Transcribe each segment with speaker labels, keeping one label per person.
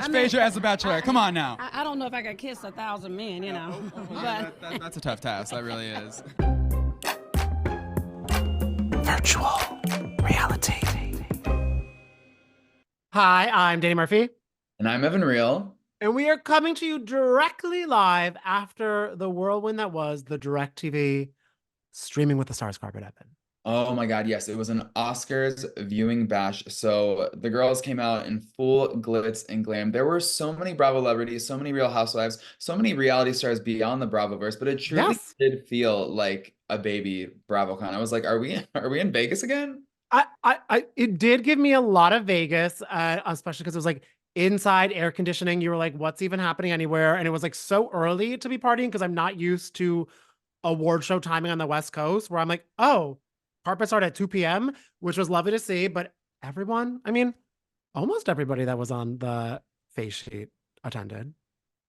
Speaker 1: watch Phaedra as a bachelorette. Come on now.
Speaker 2: I don't know if I could kiss 1,000 men, you know.
Speaker 1: That's a tough task. That really is.
Speaker 3: Virtual reality.
Speaker 4: Hi, I'm Danny Murphy.
Speaker 5: And I'm Evan Real.
Speaker 4: And we are coming to you directly live after the whirlwind that was the DIRECTV Streaming with the Stars carpet, Evan.
Speaker 5: Oh my God, yes. It was an Oscars viewing bash. So the girls came out in full glitz and glam. There were so many Bravo celebrities, so many Real Housewives, so many reality stars beyond the Bravoverse, but it truly did feel like a baby BravoCon. I was like, are we in Vegas again?
Speaker 4: It did give me a lot of Vegas, especially because it was like inside air conditioning. You were like, what's even happening anywhere? And it was like so early to be partying because I'm not used to award show timing on the West Coast where I'm like, oh, carpet started at 2 p.m., which was lovely to see. But everyone, I mean, almost everybody that was on the face sheet attended.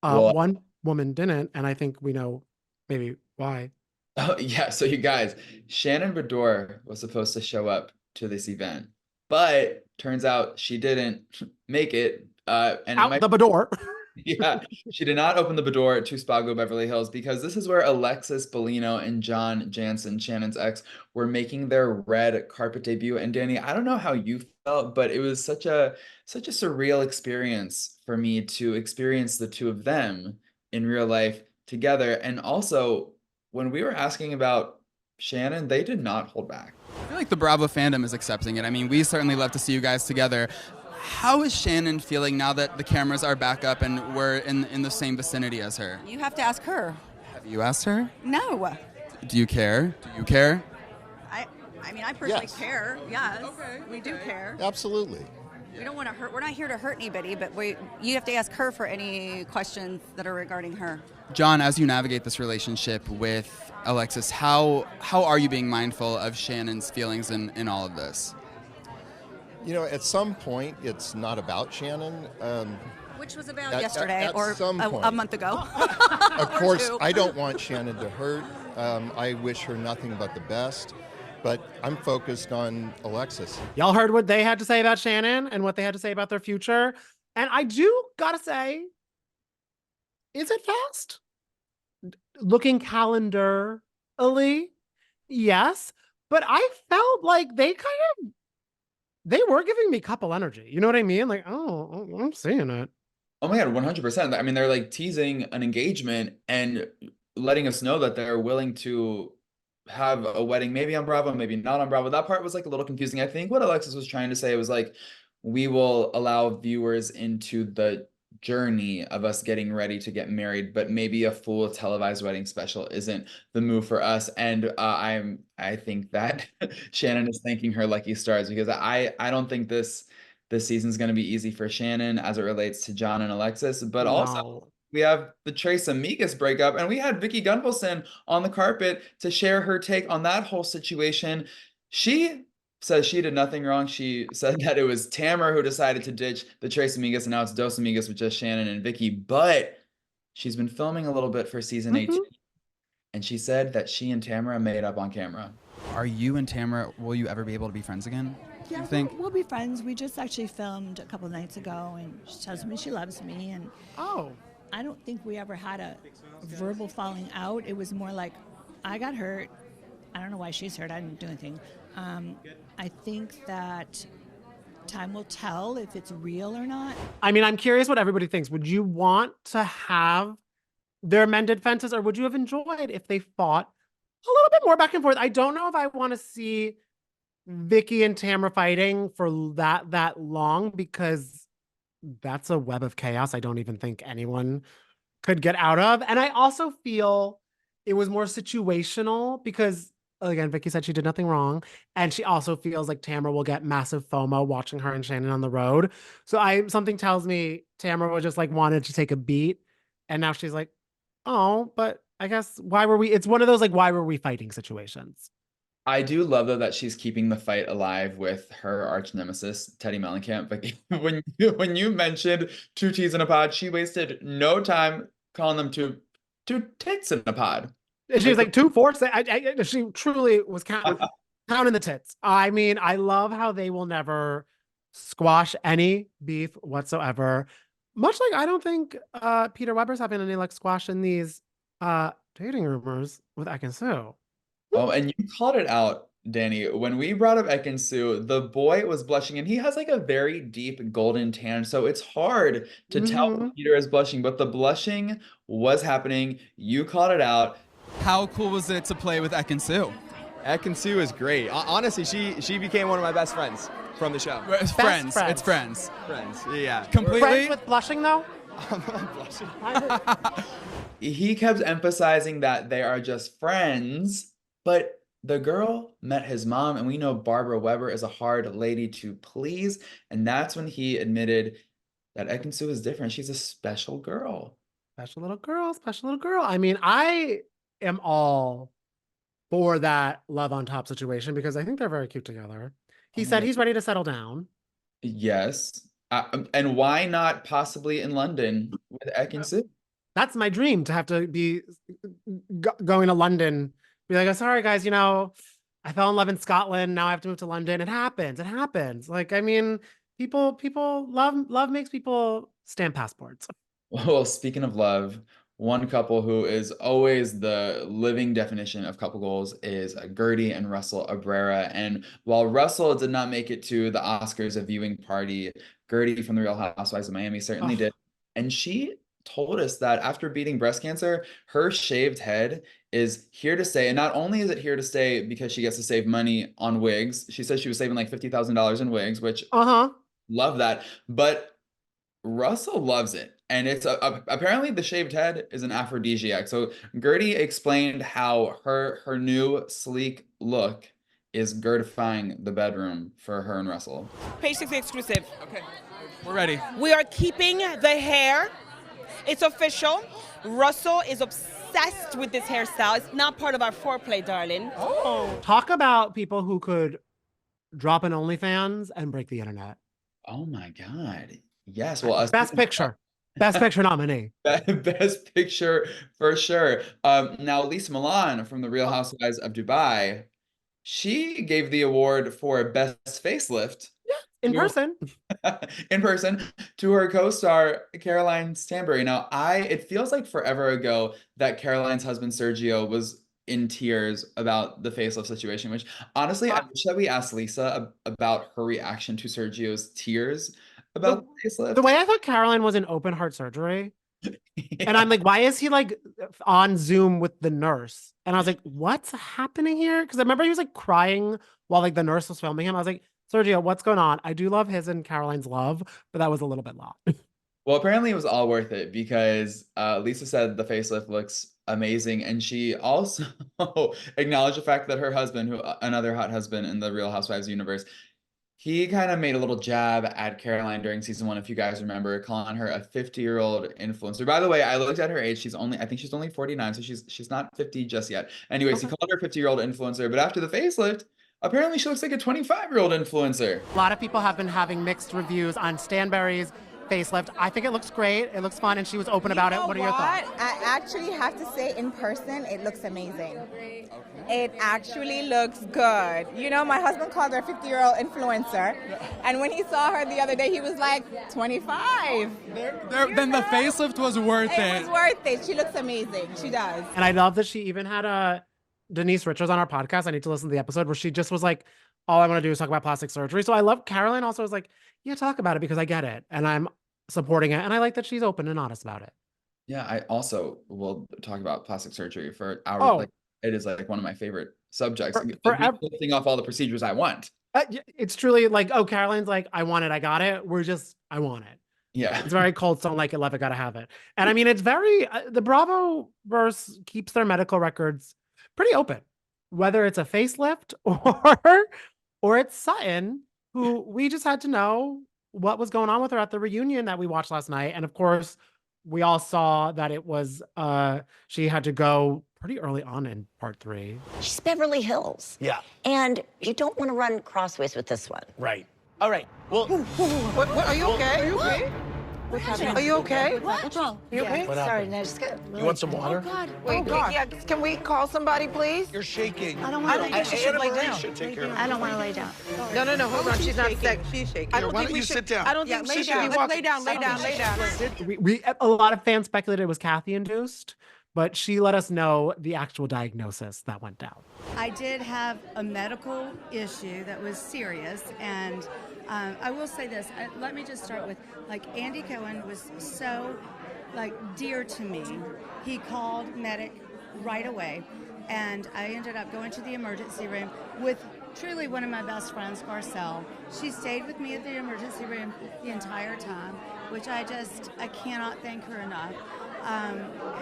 Speaker 4: One woman didn't, and I think we know maybe why.
Speaker 5: Oh, yeah. So you guys, Shannon Beador was supposed to show up to this event, but turns out she didn't make it. And
Speaker 4: out the Beador.
Speaker 5: Yeah, she did not open the Beador to Spago Beverly Hills because this is where Alexis, Bellino, and John Janssen, Shannon's ex, were making their red carpet debut. And Danny, I don't know how you felt, but it was such a surreal experience for me to experience the two of them in real life together. And also, when we were asking about Shannon, they did not hold back.
Speaker 1: I feel like the Bravo fandom is accepting it. I mean, we certainly love to see you guys together. How is Shannon feeling now that the cameras are back up and we're in the same vicinity as her?
Speaker 6: You have to ask her.
Speaker 1: Have you asked her?
Speaker 6: No.
Speaker 1: Do you care? Do you care?
Speaker 6: I mean, I personally care. Yes. Okay. We do care.
Speaker 7: Absolutely.
Speaker 6: We don't want to hurt. We're not here to hurt anybody, but you have to ask her for any questions that are regarding her.
Speaker 1: John, as you navigate this relationship with Alexis, how are you being mindful of Shannon's feelings in all of this?
Speaker 7: You know, at some point, it's not about Shannon.
Speaker 6: Which was about yesterday or a month ago.
Speaker 7: Of course, I don't want Shannon to hurt. I wish her nothing but the best. But I'm focused on Alexis.
Speaker 4: Y'all heard what they had to say about Shannon and what they had to say about their future. And I do gotta say, is it fast? Looking calendarly, yes. But I felt like they were giving me couple energy. You know what I mean? Like, oh, I'm seeing it.
Speaker 5: Oh my God, 100%. I mean, they're like teasing an engagement and letting us know that they're willing to have a wedding, maybe on Bravo, maybe not on Bravo. That part was like a little confusing. I think what Alexis was trying to say was like, we will allow viewers into the journey of us getting ready to get married, but maybe a full televised wedding special isn't the move for us. And I think that Shannon is thanking her lucky stars because I don't think this season's going to be easy for Shannon as it relates to John and Alexis, but also we have the Trace Amigas breakup, and we had Vicki Gunvalson on the carpet to share her take on that whole situation. She says she did nothing wrong. She said that it was Tamra who decided to ditch the Trace Amigas, and now it's Dos Amigas with just Shannon and Vicki. But she's been filming a little bit for season 18, and she said that she and Tamra made up on camera.
Speaker 1: Are you and Tamra, will you ever be able to be friends again?
Speaker 8: Yeah,
Speaker 1: you think?
Speaker 8: We'll be friends. We just actually filmed a couple nights ago, and she tells me she loves me. And I don't think we ever had a verbal falling out. It was more like, I got hurt. I don't know why she's hurt. I didn't do anything. I think that time will tell if it's real or not.
Speaker 4: I mean, I'm curious what everybody thinks. Would you want to have their mended fences, or would you have enjoyed if they fought a little bit more back and forth? I don't know if I want to see Vicki and Tamra fighting for that long, because that's a web of chaos I don't even think anyone could get out of. And I also feel it was more situational because, again, Vicki said she did nothing wrong. And she also feels like Tamra will get massive FOMO watching her and Shannon on the road. So something tells me Tamra was just like wanted to take a beat. And now she's like, oh, but I guess it's one of those like, why were we fighting situations.
Speaker 5: I do love though that she's keeping the fight alive with her arch nemesis, Teddy Mellencamp. Like when you mentioned two teas in a pod, she wasted no time calling them two tits in a pod.
Speaker 4: She was like 2 fourths. She truly was counting the tits. I mean, I love how they will never squash any beef whatsoever. Much like I don't think Peter Weber's having any like squash in these dating rumors with Ekin-Su.
Speaker 5: Oh, and you called it out, Danny. When we brought up Ekin-Su, the boy was blushing, and he has like a very deep golden tan, so it's hard to tell when Peter is blushing, but the blushing was happening. You called it out.
Speaker 1: How cool was it to play with Ekin-Su?
Speaker 9: Ekin-Su is great. Honestly, she became one of my best friends from the show.
Speaker 1: It's friends. It's friends.
Speaker 9: Friends, yeah.
Speaker 1: Completely?
Speaker 4: Friends with blushing, though?
Speaker 9: I'm not blushing.
Speaker 5: He kept emphasizing that they are just friends, but the girl met his mom, and we know Barbara Weber is a hard lady to please, and that's when he admitted that Ekin-Su is different. She's a special girl.
Speaker 4: Special little girl, special little girl. I mean, I am all for that love on top situation because I think they're very cute together. He said he's ready to settle down.
Speaker 5: Yes. And why not possibly in London with Ekin-Su?
Speaker 4: That's my dream, to have to be going to London. Be like, oh, sorry, guys, you know, I fell in love in Scotland. Now I have to move to London. It happens. It happens. Like, I mean, people love makes people stamp passports.
Speaker 5: Well, speaking of love, one couple who is always the living definition of couple goals is Guerdy and Russell Abraira. And while Russell did not make it to the Oscars, a viewing party, Guerdy from the Real Housewives of Miami certainly did. And she told us that after beating breast cancer, her shaved head is here to stay. And not only is it here to stay because she gets to save money on wigs, she said she was saving like $50,000 in wigs, which love that. But Russell loves it. And it's apparently the shaved head is an aphrodisiac. So Guerdy explained how her new sleek look is girdifying the bedroom for her and Russell.
Speaker 10: Page 6 exclusive.
Speaker 1: Okay, we're ready.
Speaker 10: We are keeping the hair. It's official. Russell is obsessed with this hairstyle. It's not part of our foreplay, darling.
Speaker 4: Oh. Talk about people who could drop an OnlyFans and break the internet.
Speaker 5: Oh my God. Yes. Well,
Speaker 4: Best Picture. Best Picture nominee.
Speaker 5: Best Picture for sure. Now, Lesa Milan from the Real Housewives of Dubai, she gave the award for Best Facelift.
Speaker 4: In person.
Speaker 5: In person to her co-star, Caroline Stanbury. Now, it feels like forever ago that Caroline's husband, Sergio, was in tears about the facelift situation, which honestly, I wish that we asked Lesa about her reaction to Sergio's tears about the facelift.
Speaker 4: The way I thought Caroline was in open heart surgery. And I'm like, why is he like on Zoom with the nurse? And I was like, what's happening here? Because I remember he was like crying while like the nurse was filming him. I was like, Sergio, what's going on? I do love his and Caroline's love, but that was a little bit long.
Speaker 5: Well, apparently it was all worth it because Lesa said the facelift looks amazing. And she also acknowledged the fact that her husband, who another hot husband in the Real Housewives universe, he kind of made a little jab at Caroline during season 1, if you guys remember, calling her a 50-year-old influencer. By the way, I looked at her age. I think she's only 49, so she's not 50 just yet. Anyways, he called her a 50-year-old influencer, but after the facelift, apparently she looks like a 25-year-old influencer.
Speaker 4: A lot of people have been having mixed reviews on Stanbury's facelift. I think it looks great. It looks fun, and she was open about it. What are your thoughts?
Speaker 11: I actually have to say, in person, it looks amazing. Okay. It actually looks good. You know, my husband called her a 50-year-old influencer, and when he saw her the other day, he was like, 25.
Speaker 1: Then the facelift was worth it.
Speaker 11: It was worth it. She looks amazing. She does.
Speaker 4: And I love that she even had Denise Richards on our podcast. I need to listen to the episode where she just was like, all I want to do is talk about plastic surgery. So I love Caroline also was like, yeah, talk about it because I get it. And I'm supporting it. And I like that she's open and honest about it.
Speaker 5: Yeah, I also will talk about plastic surgery for hours. Like, it is like one of my favorite subjects. Lifting off all the procedures I want.
Speaker 4: It's truly like, oh, Caroline's like, I want it, I got it. I want it.
Speaker 5: Yeah.
Speaker 4: It's very cold, don't like it, love it, gotta have it. And I mean, it's very, the Bravo verse keeps their medical records pretty open, whether it's a facelift or it's Sutton, who we just had to know what was going on with her at the reunion that we watched last night. And of course, we all saw that it was, she had to go pretty early on in part 3.
Speaker 12: She's Beverly Hills.
Speaker 3: Yeah.
Speaker 12: And you don't want to run crossways with this one.
Speaker 3: Right. All right. Well,
Speaker 10: what are you okay? Are you okay?
Speaker 13: What's happening? Are you okay?
Speaker 14: What's wrong?
Speaker 13: You okay?
Speaker 14: What
Speaker 13: Sorry,
Speaker 14: happened?
Speaker 13: no, just good.
Speaker 14: You want some water?
Speaker 13: Oh, God. Wait, can we call somebody, please?
Speaker 14: You're shaking.
Speaker 13: I don't want to lay down. She should lay down.
Speaker 14: Should take care of
Speaker 13: I don't want to lay down. No, hold on. She's not sick. She's shaking. I don't
Speaker 14: Why
Speaker 13: think
Speaker 14: don't
Speaker 13: we
Speaker 14: you
Speaker 13: should
Speaker 14: sit down?
Speaker 13: I don't think we should be walking. Lay down.
Speaker 4: We a lot of fans speculated it was Kathy induced, but she let us know the actual diagnosis that went down.
Speaker 15: I did have a medical issue that was serious, and I will say this. Let me just start with, like, Andy Cohen was so, like, dear to me. He called medic right away, and I ended up going to the emergency room with truly one of my best friends, Garcelle. She stayed with me at the emergency room the entire time, which I cannot thank her enough.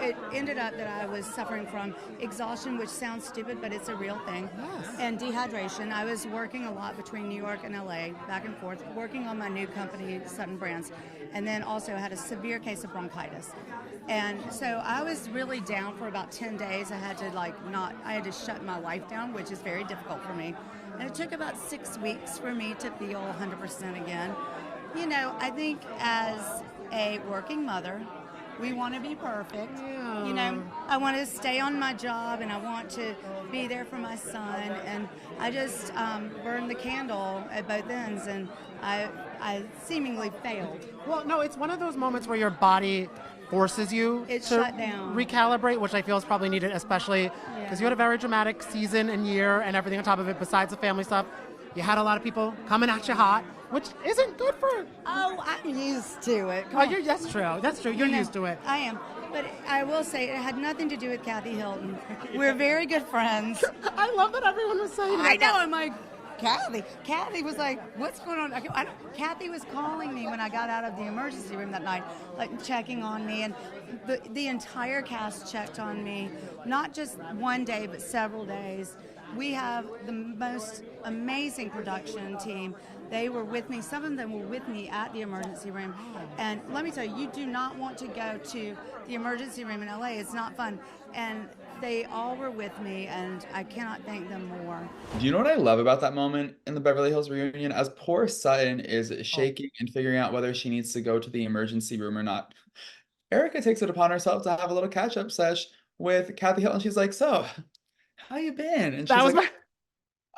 Speaker 15: It ended up that I was suffering from exhaustion, which sounds stupid, but it's a real thing, and dehydration. I was working a lot between New York and LA, back and forth, working on my new company, Sutton Brands, and then also had a severe case of bronchitis. And so I was really down for about 10 days. I had to shut my life down, which is very difficult for me. And it took about 6 weeks for me to feel 100% again. You know, I think as a working mother, we want to be perfect. You know, I want to stay on my job, and I want to be there for my son. And I just burned the candle at both ends, and I seemingly failed.
Speaker 4: Well, no, it's one of those moments where your body forces you to
Speaker 15: shut down.
Speaker 4: Recalibrate, which I feel is probably needed, especially because you had a very dramatic season and year and everything on top of it, besides the family stuff. You had a lot of people coming at you hot, which isn't good for...
Speaker 15: Oh, I'm used to it.
Speaker 4: That's true. That's true. You're used to it.
Speaker 15: I am. But I will say it had nothing to do with Kathy Hilton. We're very good friends.
Speaker 4: I love that everyone was saying that.
Speaker 15: I know. I'm like, Kathy. Kathy was like, what's going on? Kathy was calling me when I got out of the emergency room that night, like checking on me. And the entire cast checked on me, not just one day, but several days. We have the most amazing production team. They were with me. Some of them were with me at the emergency room. And let me tell you, you do not want to go to the emergency room in LA. It's not fun. And they all were with me, and I cannot thank them more.
Speaker 5: Do you know what I love about that moment in the Beverly Hills reunion? As poor Sutton is shaking and figuring out whether she needs to go to the emergency room or not, Erica takes it upon herself to have a little catch-up sesh with Kathy Hilton. She's like, so, how you been? And she's like,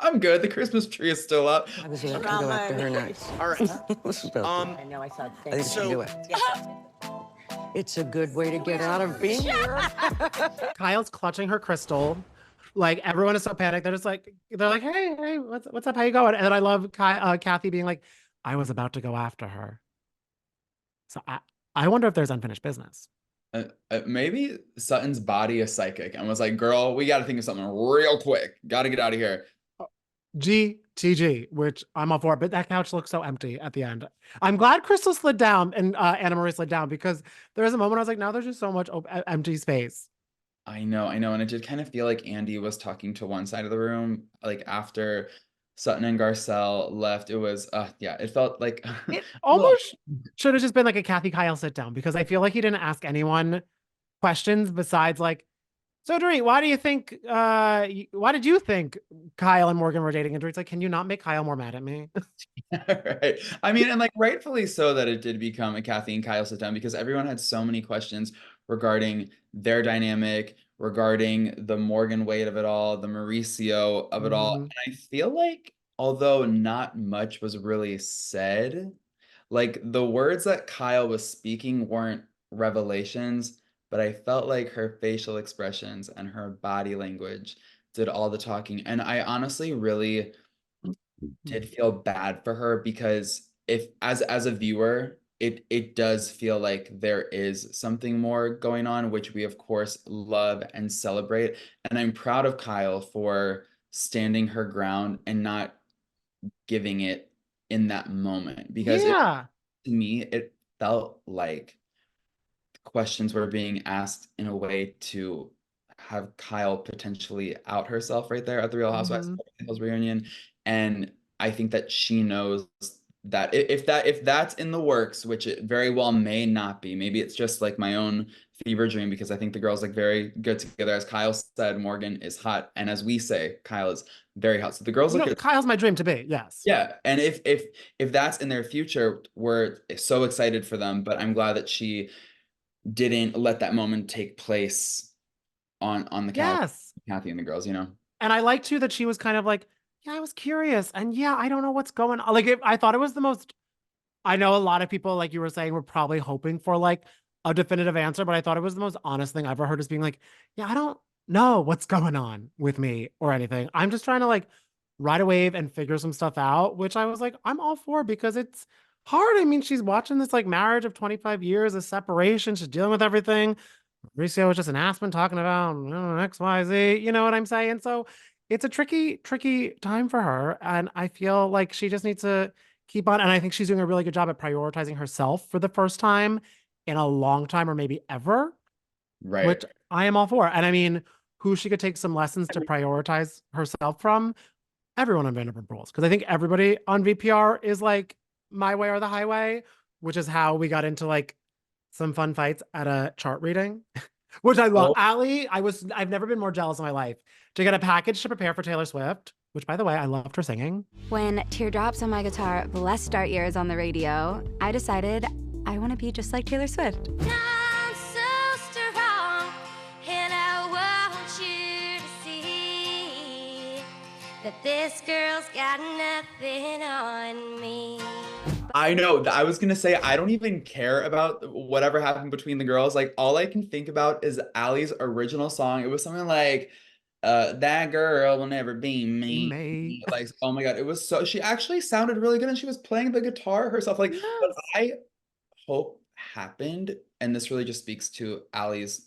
Speaker 5: I'm good. The Christmas tree is still up.
Speaker 12: I was able to go after her next.
Speaker 14: All right.
Speaker 12: I know, I thought, I think we can do it. It's a good way to get out of being here.
Speaker 4: Kyle's clutching her crystal. Like, everyone is so panicked. They're like, hey, what's up? How you going? And then I love Kathy being like, I was about to go after her. So I wonder if there's unfinished business.
Speaker 5: Maybe Sutton's body is psychic and was like, girl, we got to think of something real quick. Got to get out of here.
Speaker 4: GTG, which I'm all for, but that couch looks so empty at the end. I'm glad Crystal slid down and Anna Marie slid down, because there was a moment I was like, now there's just so much empty space.
Speaker 5: I know. And it did kind of feel like Andy was talking to one side of the room, like after Sutton and Garcelle left. It was, it felt like...
Speaker 4: It almost should have just been like a Kathy Kyle sit down, because I feel like he didn't ask anyone questions besides like, so Dorit, why did you think Kyle and Morgan were dating? And Dorit's like, can you not make Kyle more mad at me?
Speaker 5: Right. I mean, and like rightfully so that it did become a Kathy and Kyle sit down, because everyone had so many questions regarding their dynamic, regarding the Morgan weight of it all, the Mauricio of it all. And I feel like, although not much was really said, like the words that Kyle was speaking weren't revelations, but I felt like her facial expressions and her body language did all the talking. And I honestly really did feel bad for her, because if as a viewer, it does feel like there is something more going on, which we of course love and celebrate. And I'm proud of Kyle for standing her ground and not giving it in that moment, because to me, it felt like questions were being asked in a way to have Kyle potentially out herself right there at the Real Housewives Reunion. And I think that she knows if that's in the works, which it very well may not be, maybe it's just like my own fever dream, because I think the girls like very good together. As Kyle said, Morgan is hot, and as we say, Kyle is very hot. So the girls look good.
Speaker 4: Kyle's my dream to be. Yes.
Speaker 5: Yeah, and if that's in their future, we're so excited for them. But I'm glad that she didn't let that moment take place on the
Speaker 4: Yes.
Speaker 5: Kathy and the girls, you know.
Speaker 4: And I like too that she was kind of like, yeah, I was curious, and yeah, I don't know what's going on. Like, I thought it was the most. I know a lot of people, like you were saying, were probably hoping for like a definitive answer, but I thought it was the most honest thing I've ever heard, is being like, yeah, I don't know what's going on with me or anything. I'm just trying to like ride a wave and figure some stuff out, which I was like, I'm all for, because it's hard. I mean, she's watching this like marriage of 25 years, a separation. She's dealing with everything. Mauricio was just an Aspen talking about XYZ, you know what I'm saying? So it's a tricky time for her. And I feel like she just needs to keep on. And I think she's doing a really good job at prioritizing herself for the first time in a long time, or maybe ever.
Speaker 5: Right.
Speaker 4: Which I am all for. And I mean, who she could take some lessons to prioritize herself from? Everyone on Vanderpump Rules. Because I think everybody on VPR is like my way or the highway, which is how we got into like some fun fights at a chart reading, which I love. Allie, I've never been more jealous in my life to get a package to prepare for Taylor Swift, which, by the way, I loved her singing.
Speaker 14: When Teardrops on My Guitar blessed our ears on the radio, I decided I want to be just like Taylor Swift.
Speaker 16: I'm so strong, and I want you to see that this girl's got nothing on me.
Speaker 5: I know. I was gonna say, I don't even care about whatever happened between the girls. Like, all I can think about is Allie's original song. It was something like, that girl will never be me. Like, oh my God. It was so, she actually sounded really good, and she was playing the guitar herself. Like, what I hope happened, and this really just speaks to Allie's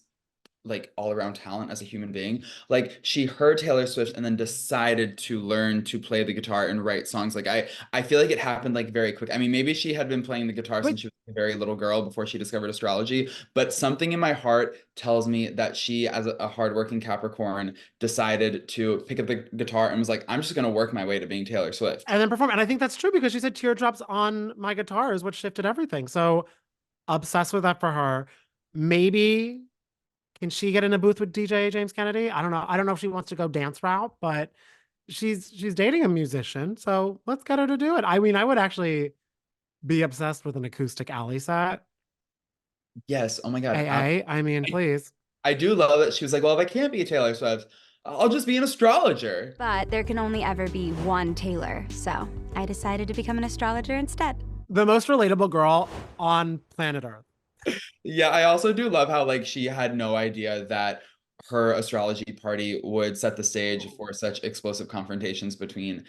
Speaker 5: like all around talent as a human being. Like, she heard Taylor Swift and then decided to learn to play the guitar and write songs. Like, I feel like it happened like very quick. I mean, maybe she had been playing the guitar since she was a very little girl before she discovered astrology, but something in my heart tells me that she, as a hardworking Capricorn, decided to pick up the guitar and was like, I'm just going to work my way to being Taylor Swift.
Speaker 4: And then perform. And I think that's true, because she said Teardrops on My Guitar is what shifted everything. So obsessed with that for her. Maybe can she get in a booth with DJ James Kennedy? I don't know. I don't know if she wants to go dance route, but she's dating a musician, so let's get her to do it. I mean, I would actually be obsessed with an acoustic Allie set.
Speaker 5: Yes. Oh my God.
Speaker 4: I mean, please.
Speaker 5: I do love that she was like, well, if I can't be a Taylor Swift, I'll just be an astrologer.
Speaker 14: But there can only ever be one Taylor, so I decided to become an astrologer instead.
Speaker 4: The most relatable girl on planet Earth.
Speaker 5: Yeah, I also do love how like she had no idea that her astrology party would set the stage for such explosive confrontations between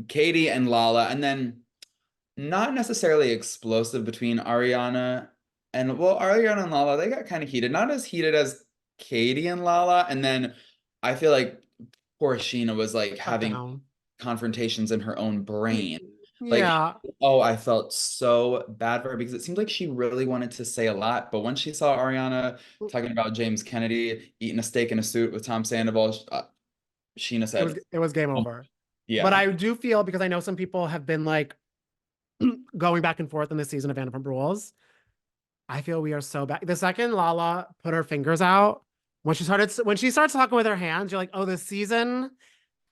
Speaker 5: Katie and Lala, and then not necessarily explosive between Ariana and Lala. They got kind of heated, not as heated as Katie and Lala. And then I feel like poor Sheena was like having confrontations in her own brain. Like,
Speaker 4: yeah.
Speaker 5: Oh, I felt so bad for her, because it seemed like she really wanted to say a lot. But when she saw Ariana talking about James Kennedy eating a steak in a suit with Tom Sandoval, Sheena said
Speaker 4: it was game over.
Speaker 5: Yeah.
Speaker 4: But I do feel, because I know some people have been like going back and forth in this season of Vanderpump Rules, I feel we are so back. The second Lala put her fingers out, when she starts talking with her hands, you're like, oh, this season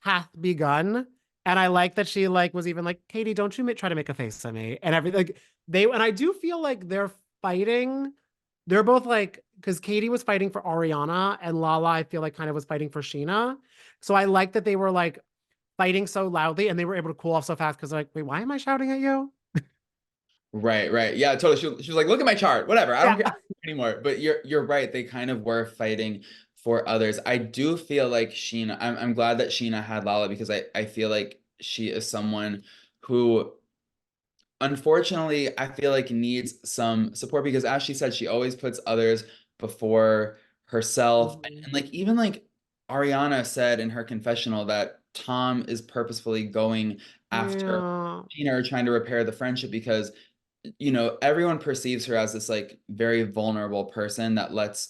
Speaker 4: hath begun. And I like that she like was even like, Katie, don't you try to make a face at me and everything. Like, and I do feel like they're fighting. They're both like, because Katie was fighting for Ariana, and Lala, I feel like, kind of was fighting for Sheena. So I like that they were like fighting so loudly, and they were able to cool off so fast, because like, wait, why am I shouting at you?
Speaker 5: Right. Yeah, totally. She was like, look at my chart, whatever. I don't care anymore. But you're right. They kind of were fighting for others. I do feel like Sheena, I'm glad that Sheena had Lala, because I feel like she is someone who, unfortunately, I feel like needs some support, because as she said, she always puts others before herself. And like, even like Ariana said in her confessional that Tom is purposefully going after Sheena, or trying to repair the friendship, because, you know, everyone perceives her as this like very vulnerable person that lets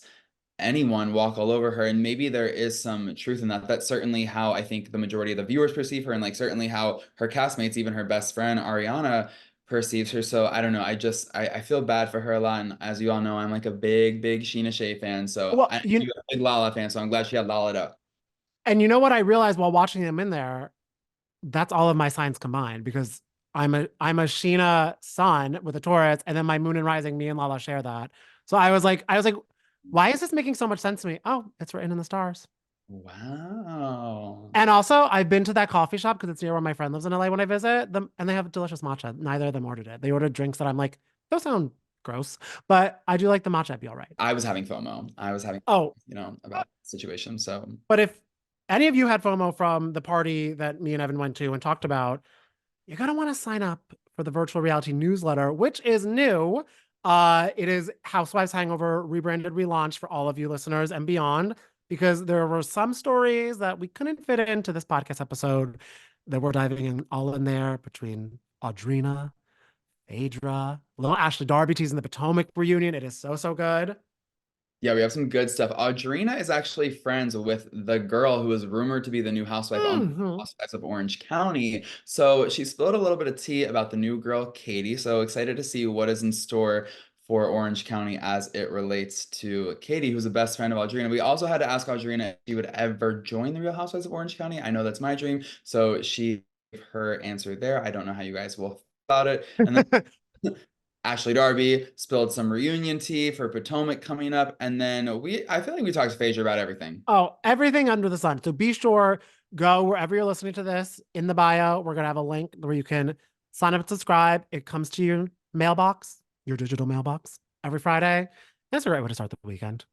Speaker 5: anyone walk all over her. And maybe there is some truth in that. That's certainly how I think the majority of the viewers perceive her, and like certainly how her castmates, even her best friend Ariana, perceives her. So I don't know. I feel bad for her a lot. And as you all know, I'm like a big Sheena Shea fan. So
Speaker 4: Well,
Speaker 5: you're a big Lala fan. So I'm glad she had Lala up.
Speaker 4: And you know what I realized while watching them in there? That's all of my signs combined, because I'm a Sheena sun with a Taurus, and then my moon and rising, me and Lala share that. So I was like, why is this making so much sense to me? Oh, it's written in the stars.
Speaker 5: Wow.
Speaker 4: And also, I've been to that coffee shop because it's near where my friend lives in LA when I visit them, and they have delicious matcha. Neither of them ordered it. They ordered drinks that I'm like, those sound gross, but I do like the matcha. I'd be all right.
Speaker 5: I was having FOMO. I was having, about the situation. So,
Speaker 4: but if any of you had FOMO from the party that me and Evan went to and talked about, you're going to want to sign up for the virtual reality newsletter, which is new. It is Housewives Hangover rebranded, relaunched for all of you listeners and beyond, because there were some stories that we couldn't fit into this podcast episode that we're diving in all in there, between Audrina, Phaedra, little Ashley Darby teasing the Potomac reunion. It is so good.
Speaker 5: Yeah, we have some good stuff. Audrina is actually friends with the girl who is rumored to be the new housewife on Housewives of Orange County. So she spilled a little bit of tea about the new girl, Katie. So excited to see what is in store for Orange County as it relates to Katie, who's the best friend of Audrina. We also had to ask Audrina if she would ever join the Real Housewives of Orange County. I know that's my dream. So she gave her answer there. I don't know how you guys will feel about it. And then Ashley Darby spilled some reunion tea for Potomac coming up. And then I feel like we talked to Phaedra about everything.
Speaker 4: Oh, everything under the sun. So be sure, go wherever you're listening to this. In the bio, we're going to have a link where you can sign up and subscribe. It comes to your mailbox, your digital mailbox, every Friday. That's a great way to start the weekend.